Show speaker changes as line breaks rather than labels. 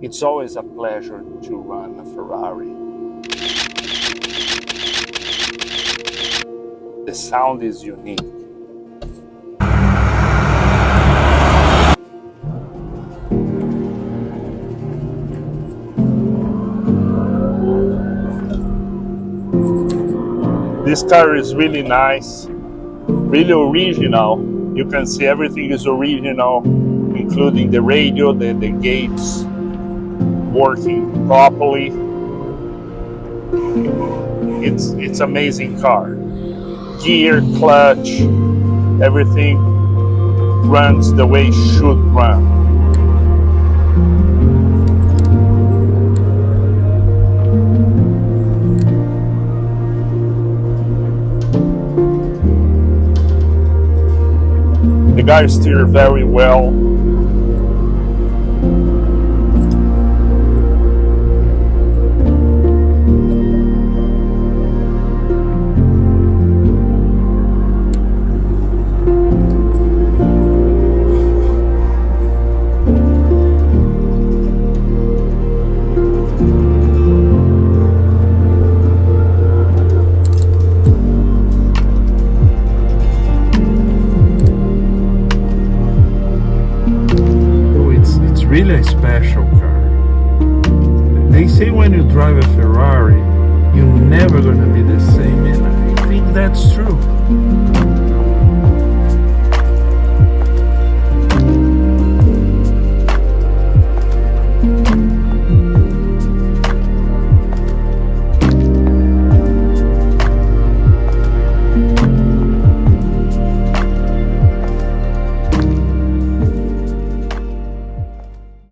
It's always a pleasure to run a Ferrari. The sound is unique. This car is really nice, really original. You can see everything is original, including the radio, the gates working properly. It's amazing car. Gear, clutch, everything runs the way it should run. The guys steer very well.
Really a special car. They say when you drive a Ferrari, you're never gonna be the same, and I think that's true.